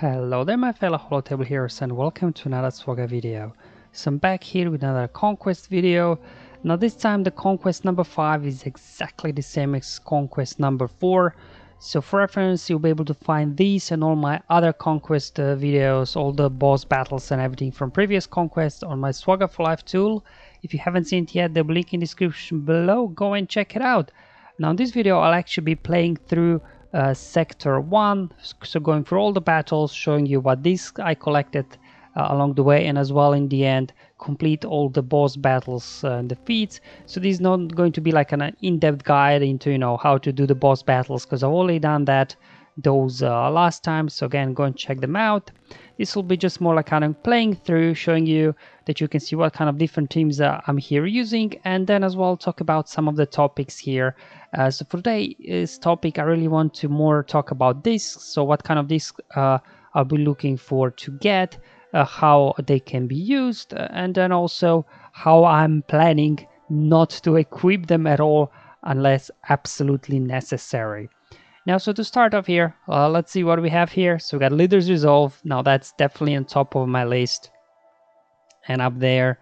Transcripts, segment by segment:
Hello there my fellow holotable heroes and welcome to another SWGOH video. So I'm back here with another Conquest video. Now this time the Conquest number 5 is exactly the same as Conquest number 4. So for reference you'll be able to find these and all my other Conquest videos, all the boss battles and everything from previous Conquest on my SWGOH for Life tool. If you haven't seen it yet, there'll be a link in the description below, go and check it out. Now in this video I'll actually be playing through Sector 1, so going through all the battles, showing you what discs I collected along the way, and as well in the end complete all the boss battles and the feats. So this is not going to be like an in-depth guide into how to do the boss battles, because I've already done those last time. So again, go and check them out. This will be just more like kind of playing through, showing you that you can see what kind of different teams I'm here using, and then as well talk about some of the topics here. So for today's topic I really want to more talk about discs, so what kind of disc I'll be looking for to get, how they can be used, and then also how I'm planning not to equip them at all unless absolutely necessary. Now, so to start off here, let's see what we have here. So we got Leader's Resolve. Now that's definitely on top of my list. And up there,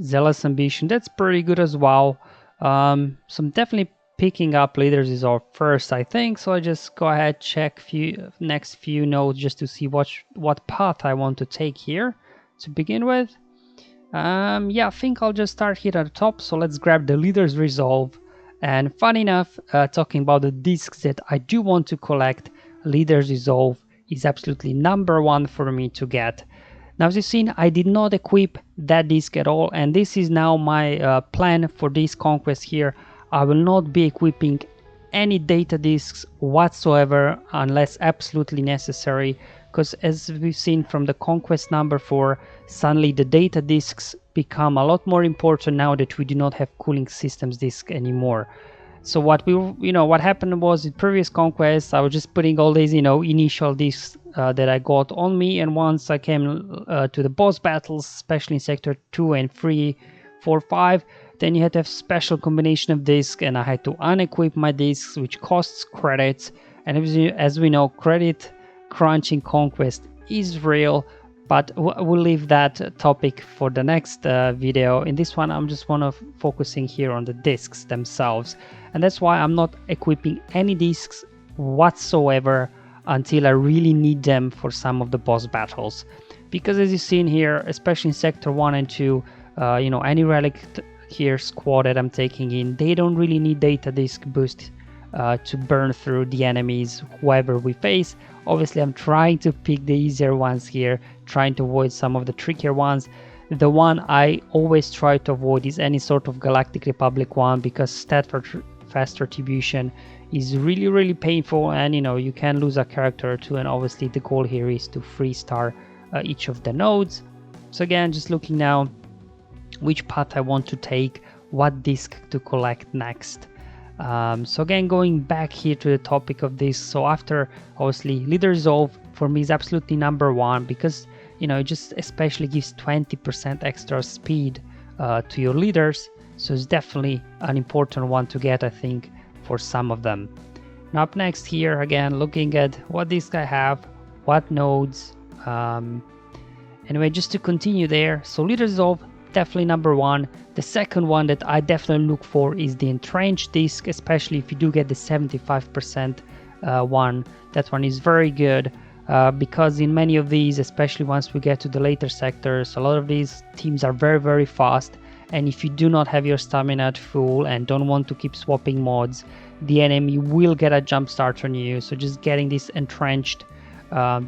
Zealous Ambition. That's pretty good as well. So I'm definitely picking up Leader's Resolve first, I think. So I just go ahead, check next few nodes just to see what path I want to take here to begin with. Yeah, I think I'll just start here at the top. So let's grab the Leader's Resolve. And fun enough, talking about the discs that I do want to collect, Leader's Resolve is absolutely number one for me to get. Now as you've seen, I did not equip that disc at all, and this is now my plan for this Conquest here. I will not be equipping any data discs whatsoever unless absolutely necessary, because as we've seen from the Conquest number 4, suddenly the data discs become a lot more important now that we do not have cooling systems disc anymore. So what what happened was in previous Conquests, I was just putting all these initial discs that I got on me, and once I came to the boss battles, especially in Sector 2 and 3, 4, 5, then you had to have special combination of discs, and I had to unequip my discs, which costs credits. And as we know, credit crunching Conquest is real, but we'll leave that topic for the next video. In this one I'm just focusing here on the discs themselves, and that's why I'm not equipping any discs whatsoever until I really need them for some of the boss battles, because as you've seen here, especially in Sector 1 and 2, any relic here squad that I'm taking in, they don't really need data disc boost to burn through the enemies whoever we face. Obviously I'm trying to pick the easier ones here, trying to avoid some of the trickier ones. The one I always try to avoid is any sort of Galactic Republic one, because stat for fast retribution is really painful, and you can lose a character or two, and obviously the goal here is to 3-star each of the nodes. So again, just looking now which path I want to take, what disc to collect next. So again, going back here to the topic of this, so after obviously Leader's Resolve for me is absolutely number one, because it just especially gives 20% extra speed to your leaders, so it's definitely an important one to get, I think, for some of them. Now up next here, again looking at what disc I have, what nodes. Anyway, just to continue there, so Leader's Resolve definitely number one. The second one that I definitely look for is the entrenched disc, especially if you do get the 75% one. That one is very good, because in many of these, especially once we get to the later sectors, a lot of these teams are very fast, and if you do not have your stamina at full and don't want to keep swapping mods, the enemy will get a jump start on you. So just getting this entrenched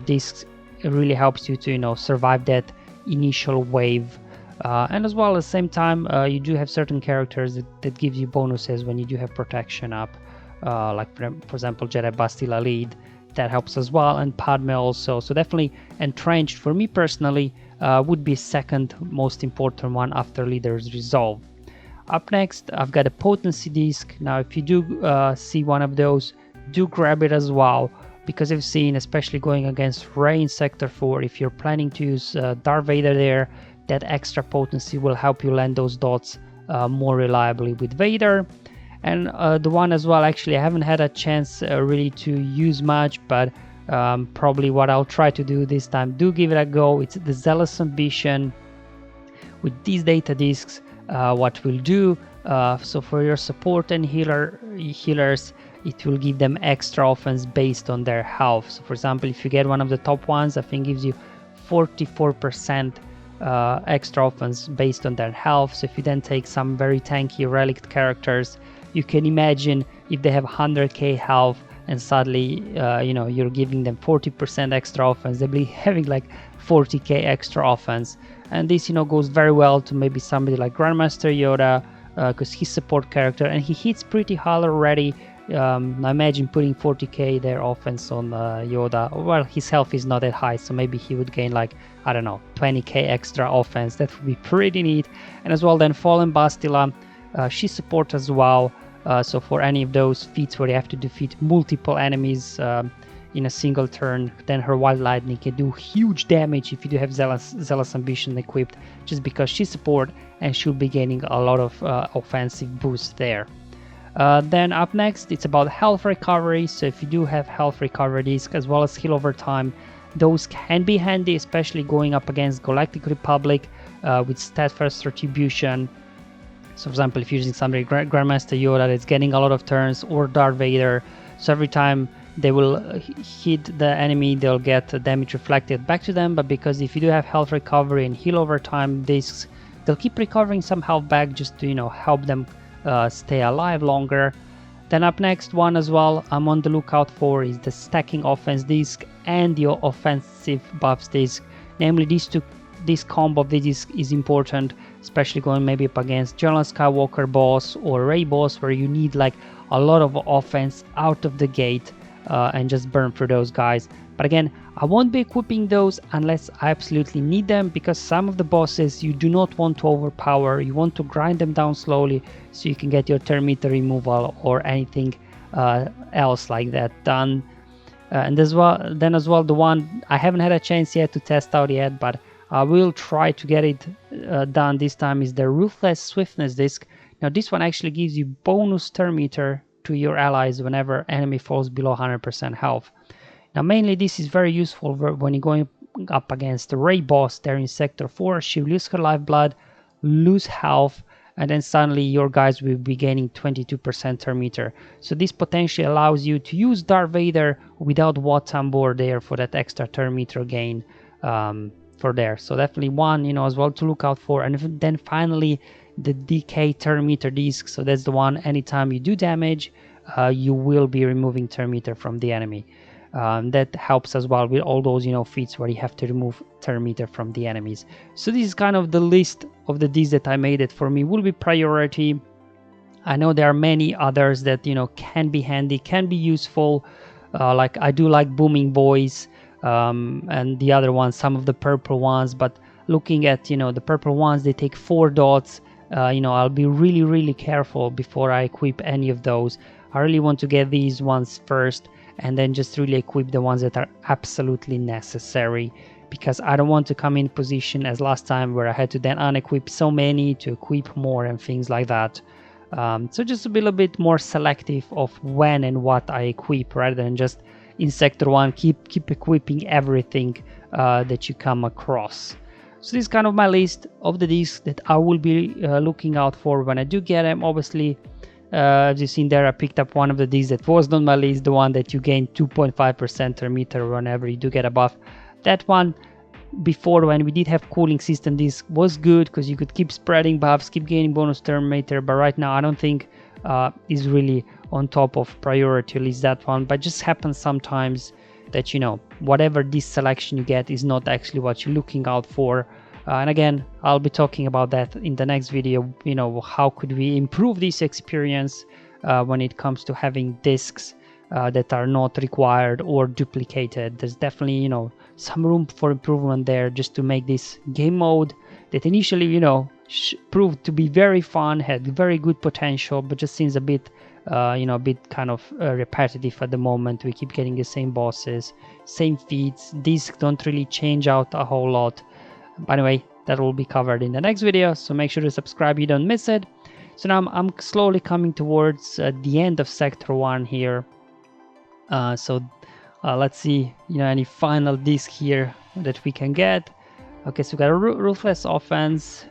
discs really helps you to survive that initial wave. And as well at the same time, you do have certain characters that gives you bonuses when you do have protection up, like for example Jedi Bastila lead, that helps as well, and Padme also. So definitely entrenched for me personally would be second most important one after Leader's Resolve. Up next I've got a potency disc. Now if you do see one of those, do grab it as well, because I've seen, especially going against Rey in Sector 4, if you're planning to use Darth Vader there, that extra potency will help you land those dots more reliably with Vader. And the one as well, actually I haven't had a chance really to use much, but Probably what I'll try to do this time, do give it a go. It's the Zealous Ambition. With these data discs, what we'll do, so for your support and healers, it will give them extra offense based on their health. So for example, if you get one of the top ones, I think gives you 44% extra offense based on their health. So if you then take some very tanky relic characters, you can imagine if they have 100k health and suddenly you're giving them 40% extra offense, they'll be having like 40k extra offense. And this goes very well to maybe somebody like Grandmaster Yoda, because he's support character and he hits pretty hard already. I imagine putting 40k their offense on Yoda. Well, his health is not that high, so maybe he would gain like, I don't know, 20k extra offense. That would be pretty neat. And as well then Fallen Bastila, she support as well. So for any of those feats where you have to defeat multiple enemies in a single turn, then her Wild Lightning can do huge damage if you do have Zealous Ambition equipped, just because she's support and she'll be gaining a lot of offensive boost there. Then up next, it's about health recovery. So if you do have health recovery disc as well as heal over time, those can be handy, especially going up against Galactic Republic with Steadfast Retribution. So for example, if you're using somebody Grandmaster Yoda that's getting a lot of turns, or Darth Vader, so every time they will hit the enemy, they'll get damage reflected back to them. But because if you do have health recovery and heal over time discs, they'll keep recovering some health back just to help them stay alive longer. Then up next one as well I'm on the lookout for is the stacking offense disc and your offensive buffs disc. Namely, this combo of the disc is important, especially going maybe up against General Skywalker boss or Rey boss, where you need like a lot of offense out of the gate and just burn through those guys. But again, I won't be equipping those unless I absolutely need them, because some of the bosses you do not want to overpower. You want to grind them down slowly so you can get your turn meter removal or anything else like that done. And as well, the one I haven't had a chance yet to test out yet, but I will try to get it done this time, is the Ruthless Swiftness disc. Now this one actually gives you bonus turn meter to your allies whenever enemy falls below 100% health. Now mainly this is very useful when you're going up against the Rey boss there in Sector 4. She will lose her lifeblood, lose health, and then suddenly your guys will be gaining 22% turn meter. So this potentially allows you to use Darth Vader without Watts on board there for that extra turn meter gain for there. So definitely one as well to look out for. And then finally the DK turn meter disc. So that's the one, anytime you do damage you will be removing turn meter from the enemy. That helps as well with all those feats where you have to remove turn meter from the enemies. So this is kind of the list of the discs that I made it for me will be priority. I know there are many others that can be handy, can be useful, like I do like Booming Boys and the other ones, some of the purple ones. But looking at the purple ones, they take 4 dots. I'll be really careful before I equip any of those. I really want to get these ones first and then just really equip the ones that are absolutely necessary, because I don't want to come in position as last time where I had to then unequip so many to equip more and things like that. So just a little bit more selective of when and what I equip, rather than just in Sector 1 keep equipping everything that you come across. So this is kind of my list of the discs that I will be looking out for when I do get them. Obviously, as you've seen there, I picked up one of the discs that was on my list, the one that you gain 2.5% turn meter whenever you do get a buff. That one, before when we did have cooling system disc, was good because you could keep spreading buffs, keep gaining bonus turn meter. But right now I don't think is really on top of priority, at least that one. But it just happens sometimes that whatever disc selection you get is not actually what you're looking out for. And again, I'll be talking about that in the next video. How could we improve this experience when it comes to having discs that are not required or duplicated. There's definitely some room for improvement there, just to make this game mode that initially proved to be very fun, had very good potential, but just seems a bit kind of repetitive at the moment. We keep getting the same bosses, same feats. Discs don't really change out a whole lot. By the way, that will be covered in the next video, so make sure to subscribe, you don't miss it. So now I'm slowly coming towards the end of Sector 1 here. So Let's see, any final disc here that we can get. Okay, so we got a ruthless offense.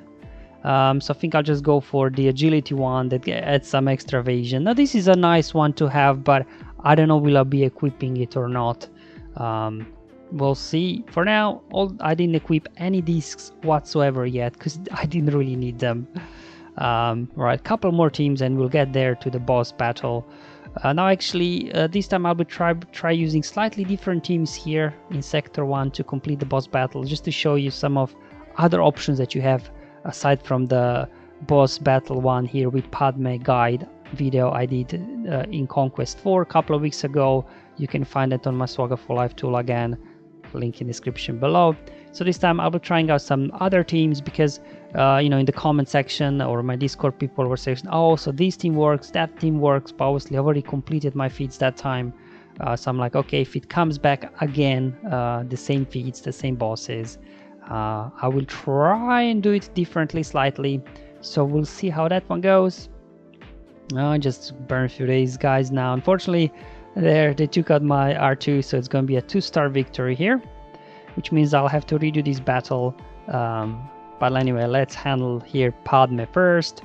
So I think I'll just go for the agility one that adds some extra evasion. Now this is a nice one to have, but I don't know will I be equipping it or not. We'll see. For now, I didn't equip any discs whatsoever yet because I didn't really need them. Right, couple more teams and we'll get there to the boss battle. Now actually, this time I'll be try using slightly different teams here in Sector 1 to complete the boss battle, just to show you some of other options that you have aside from the boss battle one here with Padme guide video I did in Conquest 4 a couple of weeks ago. You can find it on my SWGOH for Life tool again, link in description below. So this time I'll be trying out some other teams because in the comment section or my Discord people were saying, oh, so this team works, that team works, but obviously I've already completed my feats that time. So I'm like, okay, if it comes back again, the same feats, the same bosses, I will try and do it differently slightly. So we'll see how that one goes. Just burn a few days, guys. Now, unfortunately, they took out my R2, so it's going to be a 2-star victory here, which means I'll have to redo this battle. But anyway, let's handle here Padme first.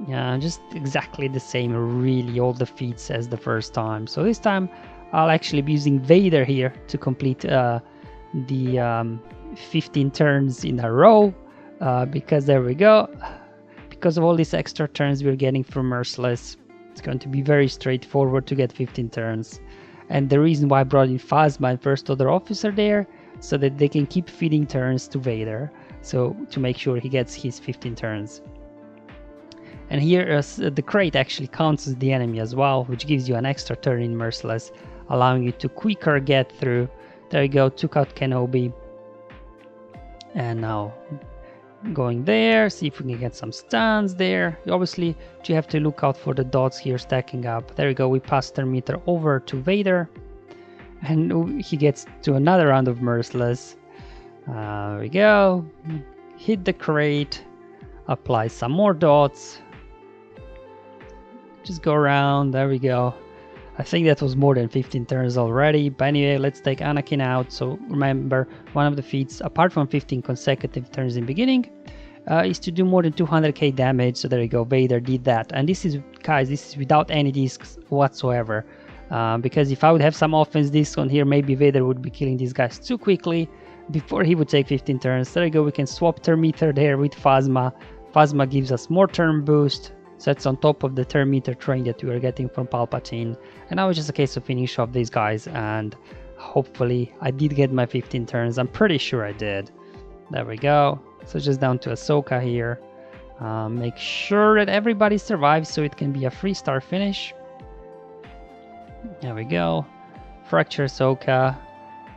Just exactly the same, really, all the feats as the first time. So this time I'll actually be using Vader here to complete the 15 turns in a row, because there we go. Because of all these extra turns we're getting from Merciless, it's going to be very straightforward to get 15 turns. And the reason why I brought in Phasma and First Order Officer there, so that they can keep feeding turns to Vader, so to make sure he gets his 15 turns. And here the crate actually counts as the enemy as well, which gives you an extra turn in Merciless, allowing you to quicker get through. There you go, took out Kenobi. And now going there, see if we can get some stuns there. Obviously you have to look out for the dots here stacking up. There we go, we pass Thermometer over to Vader, and he gets to another round of Merciless. There we go, hit the crate, apply some more dots, just go around. There we go. I think that was more than 15 turns already, but anyway, let's take Anakin out. So remember, one of the feats, apart from 15 consecutive turns in beginning, is to do more than 200k damage. So there you go, Vader did that. And this is, guys, this is without any discs whatsoever. Because if I would have some offense discs on here, maybe Vader would be killing these guys too quickly before he would take 15 turns. There you go, we can swap Thermometer there with Phasma. Phasma gives us more turn boost. So that's on top of the Thermometer train that we were getting from Palpatine. And now it's just a case of finish off these guys, and hopefully I did get my 15 turns. I'm pretty sure I did. There we go. So just down to Ahsoka here. Make sure that everybody survives so it can be a 3-star finish. There we go. Fracture Ahsoka.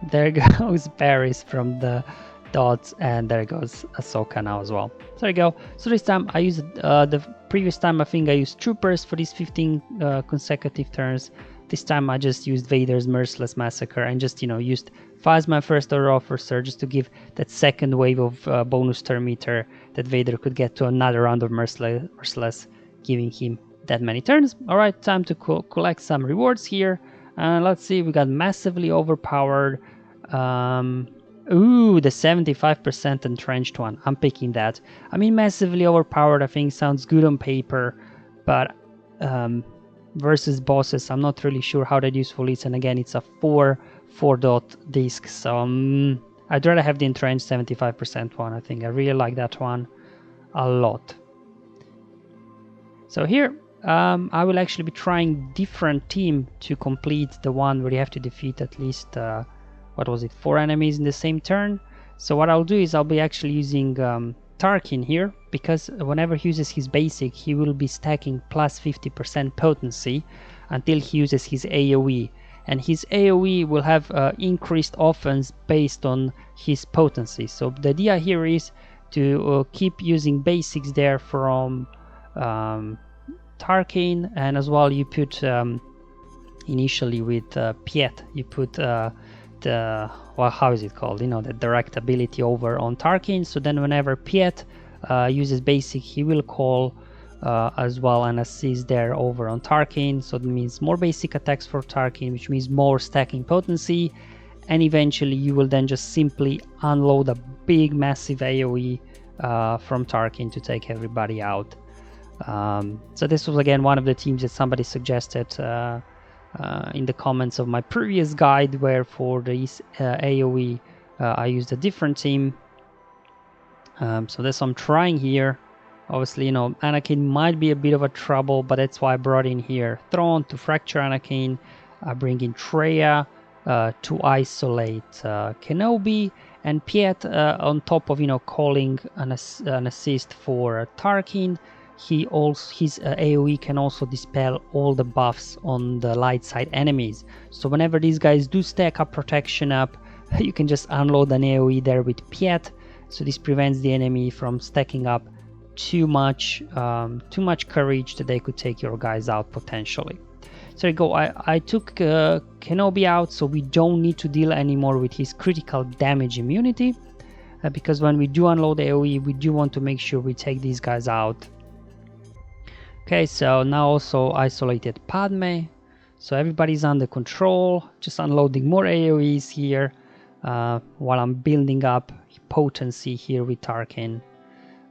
There goes Paris from the dots, and there goes Ahsoka now as well. So there you go. So this time I used the previous time I think I used Troopers for these 15 consecutive turns. This time I just used Vader's Merciless Massacre and just used Phasma First Order Officer just to give that second wave of bonus Thermometer that Vader could get to another round of Merciless, giving him that many turns. Alright, time to collect some rewards here. Let's see, we got massively overpowered. Ooh, the 75% entrenched one. I'm picking that. I mean, massively overpowered, I think sounds good on paper, but versus bosses, I'm not really sure how that useful is. And again, it's a 4-dot disc, so I'd rather have the entrenched 75% one. I think I really like that one a lot. So here, I will actually be trying different team to complete the one where you have to defeat at least what was it, 4 enemies in the same turn. So what I'll do is I'll be actually using Tarkin here, because whenever he uses his basic, he will be stacking plus 50% potency until he uses his AoE, and his AoE will have increased offense based on his potency. So the idea here is to keep using basics there from Tarkin, and as well you put initially with Piet, you put well, how is it called? The direct ability over on Tarkin. So then whenever Piet uses basic, he will call as well an assist there over on Tarkin, so that means more basic attacks for Tarkin, which means more stacking potency, and eventually you will then just simply unload a big massive AoE from Tarkin to take everybody out. So this was again one of the teams that somebody suggested in the comments of my previous guide, where for this AoE I used a different team. So that's what I'm trying here. Obviously, you know, Anakin might be a bit of a trouble, but that's why I brought in here Thrawn to fracture Anakin. I bring in Traya to isolate Kenobi, and Piet on top of, you know, calling an assist for Tarkin. His AoE can also dispel all the buffs on the light side enemies. So whenever these guys do stack up protection up, you can just unload an AoE there with Piet. So this prevents the enemy from stacking up too much courage that they could take your guys out potentially. So there you go. I took Kenobi out, so we don't need to deal anymore with his critical damage immunity, because when we do unload AoE, we do want to make sure we take these guys out. Okay, so now also isolated Padme, so everybody's under control. Just unloading more AoEs here while I'm building up potency here with Tarkin.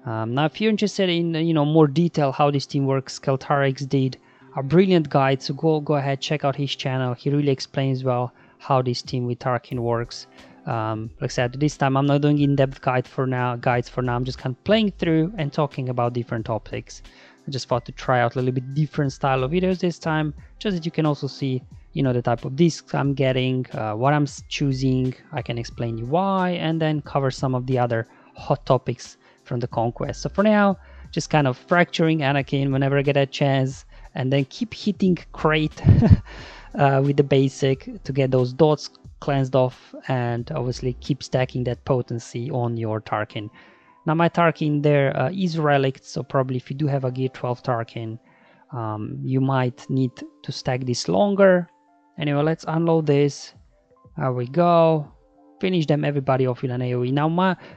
Now if you're interested in, you know, more detail how this team works, Skeltarix did a brilliant guide, so go ahead, check out his channel. He really explains well how this team with Tarkin works. Like I said, this time I'm not doing in-depth guides for now. I'm just kind of playing through and talking about different topics. I just thought to try out a little bit different style of videos this time, just that you can also see, you know, the type of discs I'm getting, what I'm choosing. I can explain you why, and then cover some of the other hot topics from the Conquest. So for now, just kind of fracturing Anakin whenever I get a chance, and then keep hitting crate with the basic to get those dots cleansed off, and obviously keep stacking that potency on your Tarkin. Now my Tarkin there is relic, so probably if you do have a Gear 12 Tarkin, you might need to stack this longer. Anyway, let's unload this. There we go. Finish them everybody off with an AoE. Now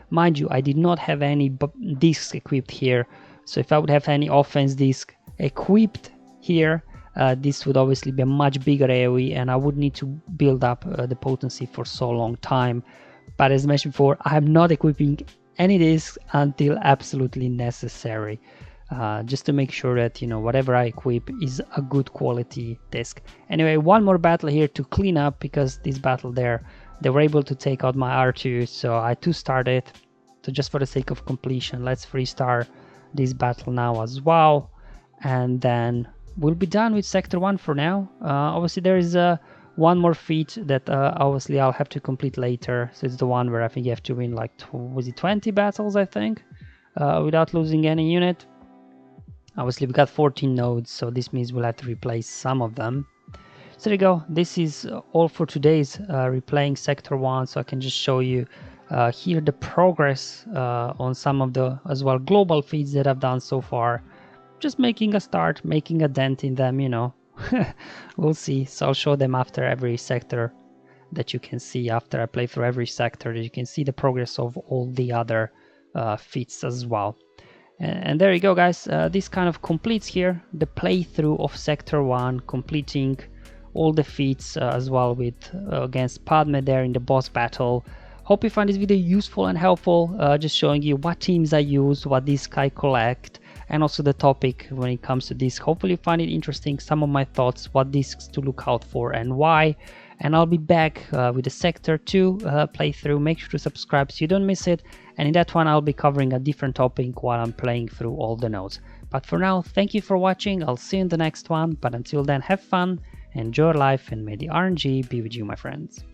mind you, I did not have any discs equipped here, so if I would have any offense disc equipped here, this would obviously be a much bigger AoE, and I would need to build up the potency for so long time. But as mentioned before, I'm not equipping any discs until absolutely necessary, just to make sure that, you know, whatever I equip is a good quality disc. Anyway, one more battle here to clean up, because this battle there, they were able to take out my R2, so I 2-starred it. So just for the sake of completion, let's 3-star this battle now as well, and then we'll be done with Sector 1 for now. Obviously there is one more feat that obviously I'll have to complete later. So it's the one where I think you have to win like 20 battles, I think, without losing any unit. Obviously we got 14 nodes, so this means we'll have to replace some of them. So there you go. This is all for today's replaying Sector 1, so I can just show you here the progress on some of the as well global feats that I've done so far. Just making a start, making a dent in them, you know. We'll see. So I'll show them after every sector, that you can see after I play through every sector, that you can see the progress of all the other feats as well. And there you go, guys. This kind of completes here the playthrough of Sector 1, completing all the feats as well with against Padme there in the boss battle. Hope you find this video useful and helpful, just showing you what teams I use, what disc I collect, and also the topic when it comes to this. Hopefully you find it interesting, some of my thoughts, what discs to look out for and why. And I'll be back with the Sector 2 playthrough. Make sure to subscribe so you don't miss it, and in that one I'll be covering a different topic while I'm playing through all the nodes. But for now, thank you for watching. I'll see you in the next one, but until then, have fun, enjoy life, and may the RNG be with you, my friends.